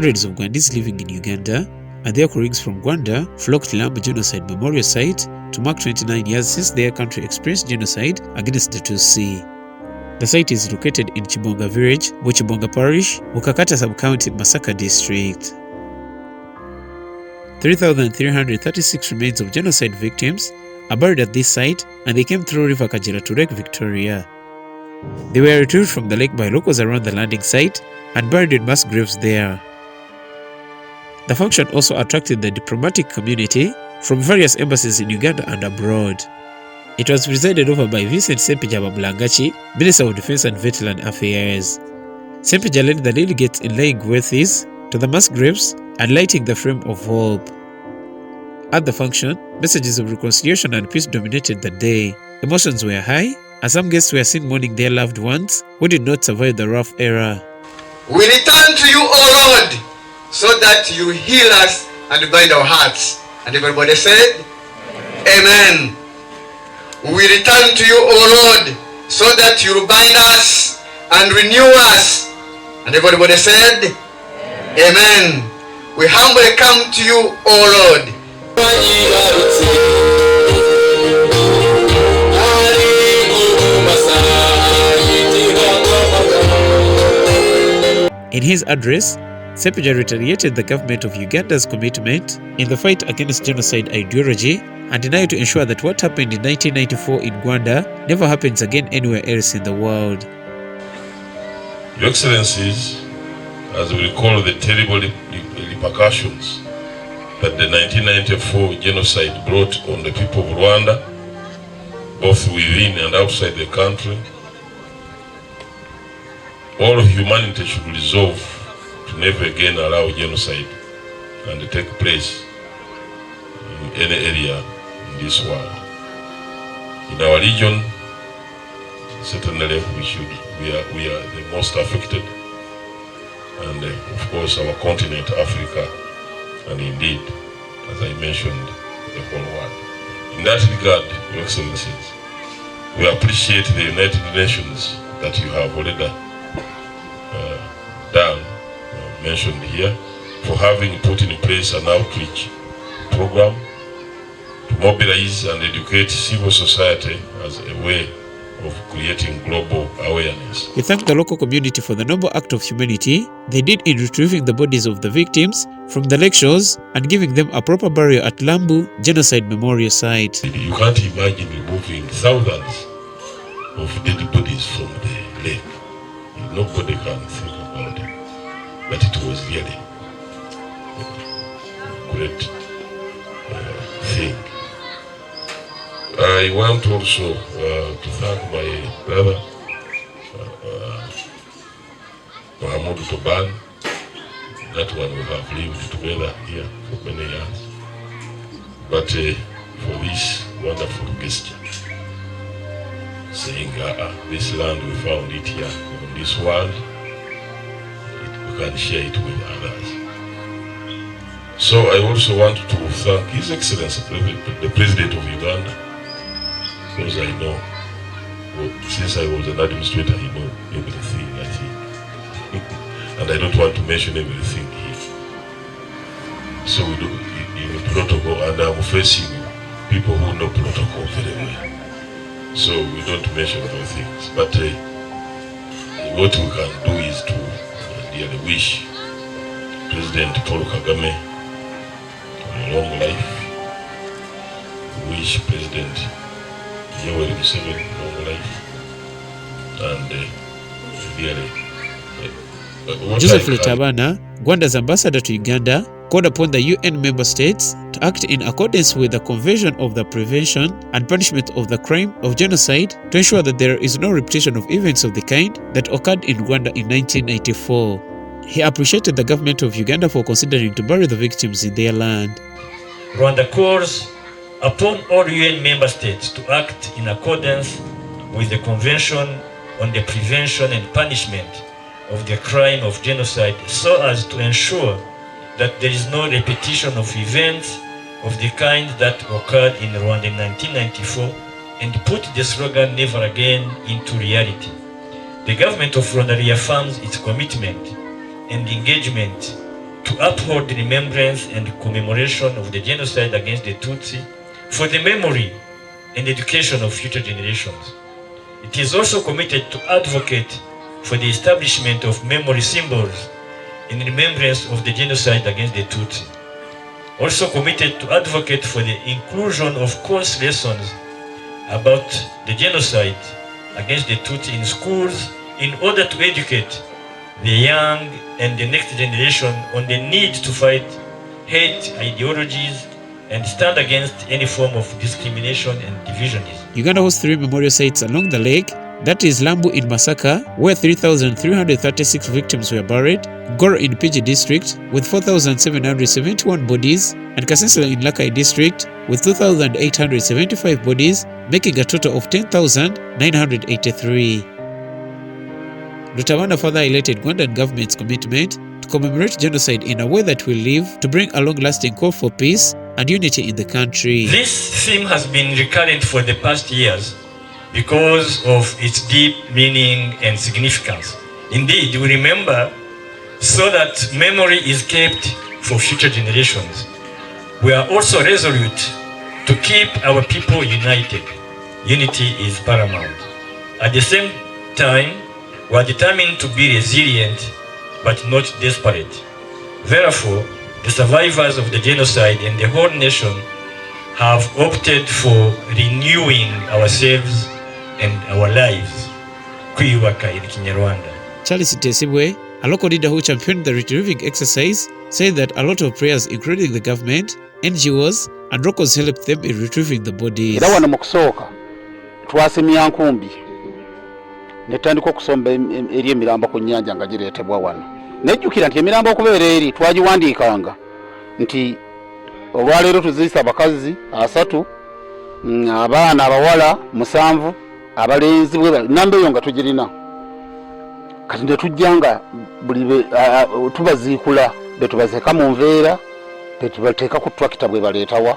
hundreds of Rwandese living in Uganda and their colleagues from Rwanda flocked to Lambu Genocide Memorial Site to mark 29 years since their country experienced genocide against the Tutsi. The site is located in Kibonga village, Bukibonga parish, Bukakata sub-county, Masaka district. 3,336 remains of genocide victims are buried at this site, and they came through River Kagera to Lake Victoria. They were retrieved from the lake by locals around the landing site and buried in mass graves there. The function also attracted the diplomatic community from various embassies in Uganda and abroad. It was presided over by Vicent Ssempija Bamulangaki, Minister of Defense and Veteran Affairs. Ssempija led the delegates in laying wreaths to the mass graves and lighting the flame of hope. At the function, messages of reconciliation and peace dominated the day. Emotions were high, and some guests were seen mourning their loved ones who did not survive the rough era. We return to you, O Lord, so that you heal us and bind our hearts. And everybody said, Amen. We return to you, O Lord, so that you bind us and renew us. And everybody said, Amen. We humbly come to you, O Lord. In his address, Ssempija reiterated the government of Uganda's commitment in the fight against genocide ideology and denied to ensure that what happened in 1994 in Rwanda never happens again anywhere else in the world. Your Excellencies, as we recall the terrible repercussions that the 1994 genocide brought on the people of Rwanda, both within and outside the country, all of humanity should resolve to never again allow genocide and to take place in any area in this world. In our region, certainly we are the most affected, and of course our continent, Africa, and indeed, as I mentioned, the whole world. In that regard, Your Excellencies, we appreciate the United Nations that you have already mentioned here, for having put in place an outreach program to mobilize and educate civil society as a way of creating global awareness. He thanked the local community for the noble act of humanity they did in retrieving the bodies of the victims from the lake shores and giving them a proper burial at Lambu Genocide Memorial Site. You can't imagine removing thousands of dead bodies from the lake. Nobody can think about it. But it was really a great thing. I want also to thank my brother, Mohamed Toban. That one we have lived together here for many years. But for this wonderful gesture, saying this land, we found it here on this world, we can share it with others. So I also want to thank His Excellency the President of Uganda, because I know, since I was an administrator, he knows everything, I think. And I don't want to mention everything here. So we do in protocol, and I'm facing people who know protocol very well. So we don't mention those things. But what we can do is to really wish President Paul Kagame a long life. Wish President Yoweri Museveni long life. And Joseph Letabana, Rwanda's ambassador to Uganda, called upon the UN member states to act in accordance with the Convention of the Prevention and Punishment of the Crime of Genocide to ensure that there is no repetition of events of the kind that occurred in Rwanda in 1994. He appreciated the government of Uganda for considering to bury the victims in their land. Rwanda calls upon all UN member states to act in accordance with the Convention on the Prevention and Punishment of the Crime of Genocide so as to ensure that there is no repetition of events of the kind that occurred in Rwanda in 1994 and put the slogan "Never Again" into reality. The government of Rwanda reaffirms its commitment and engagement to uphold the remembrance and commemoration of the genocide against the Tutsi for the memory and education of future generations. It is also committed to advocate for the establishment of memory symbols in remembrance of the genocide against the Tutsi. Also committed to advocate for the inclusion of course lessons about the genocide against the Tutsi in schools in order to educate the young and the next generation on the need to fight hate ideologies and stand against any form of discrimination and divisionism. Uganda hosts 3 memorial sites along the lake. That is Lambu in Masaka, where 3,336 victims were buried, Goro in PG district with 4,771 bodies, and Kasensela in Lakai district with 2,875 bodies, making a total of 10,983. Rutabana further highlighted Rwandan government's commitment to commemorate genocide in a way that will live to bring a long-lasting call for peace and unity in the country. This theme has been recurrent for the past years because of its deep meaning and significance. Indeed, we remember so that memory is kept for future generations. We are also resolute to keep our people united. Unity is paramount. At the same time, we are determined to be resilient but not desperate. Therefore, the survivors of the genocide and the whole nation have opted for renewing ourselves and our lives. Kwiyubaka in Kinyarwanda. Charles Tesibwe, a local leader who championed the retrieving exercise, said that a lot of prayers, including the government, NGOs, and locals helped them in retrieving the bodies. Era wano mu kusooka twasimya nkumbi netandika okusomba eri emirambo ku nnyanja nga gireetebwa wano. Nejjukira nti emirambo okubeera eri twagiwandiikanga nti olwaleero tuziisa abakazi 3, abaana abawala 7, abalenzi bwe namba eyo nga tugirina. Kati ne tujjanga buli tubaziikula be tubazeeka mu nveera be tubateeka ku tractor bwe baleetawa.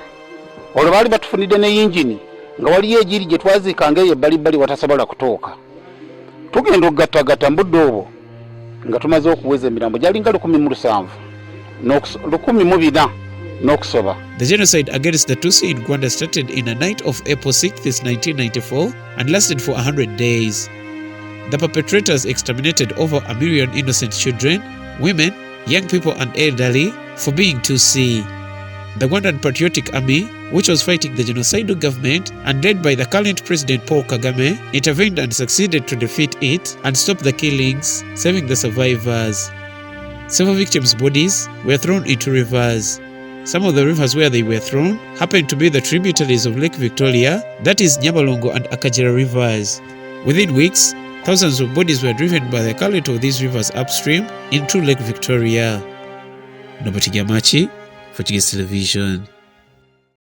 Olwo baali batufunidde ne yingini nga waliyo egiri gye twaziikanga eyo ebbalibbali watasobola kutooka. Tugenda okugattagatta mbudde obwo nga tumaze okuweza emirambo gyalinga 107 1,400 n'okusoba. The genocide against the Tutsi in Rwanda started in a night of April 6, 1994 and lasted for 100 days. The perpetrators exterminated over 1 million innocent children, women, young people and elderly for being Tutsi. The Rwandan Patriotic Army, which was fighting the genocidal government and led by the current President Paul Kagame, intervened and succeeded to defeat it and stop the killings, saving the survivors. Several victims' bodies were thrown into rivers. Some of the rivers where they were thrown happened to be the tributaries of Lake Victoria, that is Nyabalongo and Kagera rivers. Within weeks, thousands of bodies were driven by the current of these rivers upstream into Lake Victoria. Nobati Gamachi for Tigis Television.